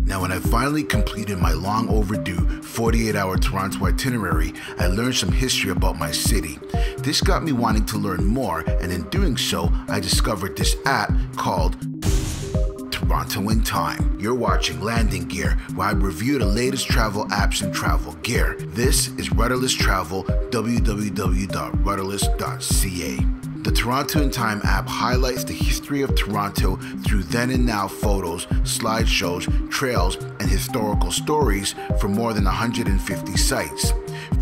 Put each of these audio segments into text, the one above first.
Now, when I finally completed my long overdue 48-hour Toronto itinerary, I learned some history about my city. This got me wanting to learn more, and in doing so, I discovered this app called Toronto in Time. You're watching Landing Gear, where I review the latest travel apps and travel gear. This is Rudderless Travel, www.rudderless.ca. The Toronto in Time app highlights the history of Toronto through then and now photos, slideshows, trails, and historical stories from more than 150 sites.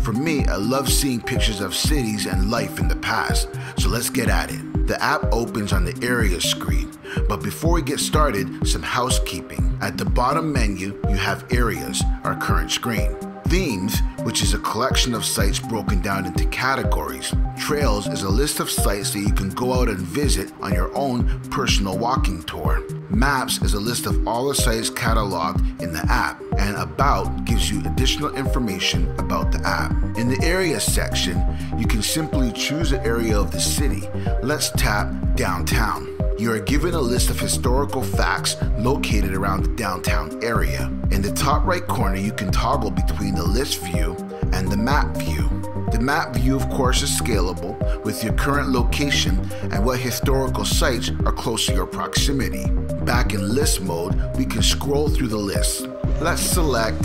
For me, I love seeing pictures of cities and life in the past, so let's get at it. The app opens on the area screen, but before we get started, some housekeeping. At the bottom menu, you have Areas, our current screen. Themes, which is a collection of sites broken down into categories. Trails is a list of sites that you can go out and visit on your own personal walking tour. Maps is a list of all the sites cataloged in the app, and About gives you additional information about the app. In the Area section, you can simply choose an area of the city. Let's tap Downtown. You are given a list of historical facts located around the downtown area. In the top right corner, you can toggle between the list view and the map view. The map view, of course, is scalable with your current location and what historical sites are close to your proximity. Back in list mode, we can scroll through the list. Let's select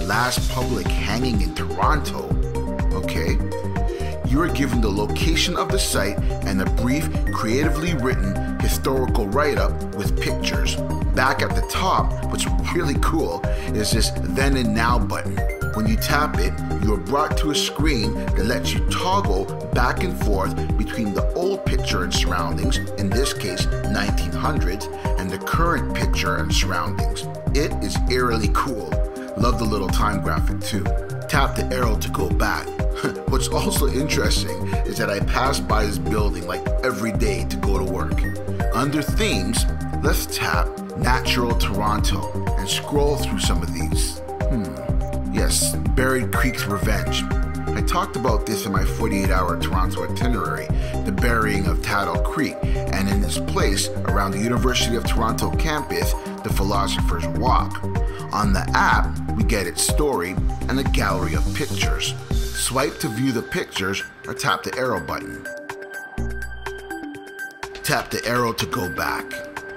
Last Public Hanging in Toronto. Okay. You are given the location of the site and a brief, creatively written historical write-up with pictures. Back at the top, what's really cool is this Then and Now button. When you tap it, you are brought to a screen that lets you toggle back and forth between the old picture and surroundings, in this case 1900s, and the current picture and surroundings. It is eerily cool. Love the little time graphic too. Tap the arrow to go back. What's also interesting is that I pass by this building like every day to go to work. Under Themes, let's tap Natural Toronto and scroll through some of these. Yes, Buried Creek's Revenge. I talked about this in my 48-hour Toronto itinerary, the burying of Tattle Creek, and in its place around the University of Toronto campus, the Philosopher's Walk. On the app, we get its story and a gallery of pictures. Swipe to view the pictures or tap the arrow button. Tap the arrow to go back.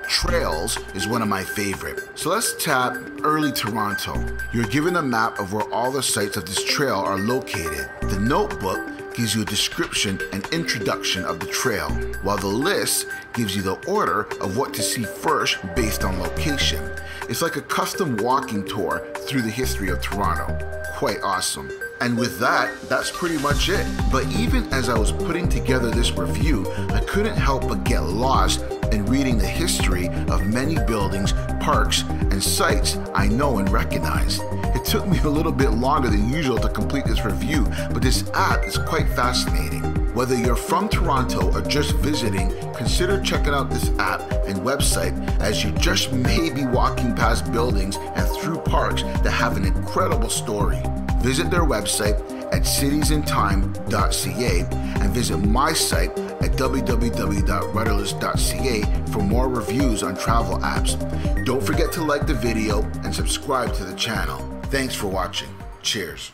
Trails is one of my favorite. So let's tap Early Toronto. You're given a map of where all the sites of this trail are located. The notebook gives you a description and introduction of the trail, while the list gives you the order of what to see first based on location. It's like a custom walking tour through the history of Toronto. Quite awesome. And with that, that's pretty much it. But even as I was putting together this review, I couldn't help but get lost in reading the history of many buildings, parks, and sites I know and recognize. It took me a little bit longer than usual to complete this review, but this app is quite fascinating. Whether you're from Toronto or just visiting, consider checking out this app and website, as you just may be walking past buildings and through parks that have an incredible story. Visit their website at citiesintime.ca and visit my site at www.rudderless.ca for more reviews on travel apps. Don't forget to like the video and subscribe to the channel. Thanks for watching. Cheers.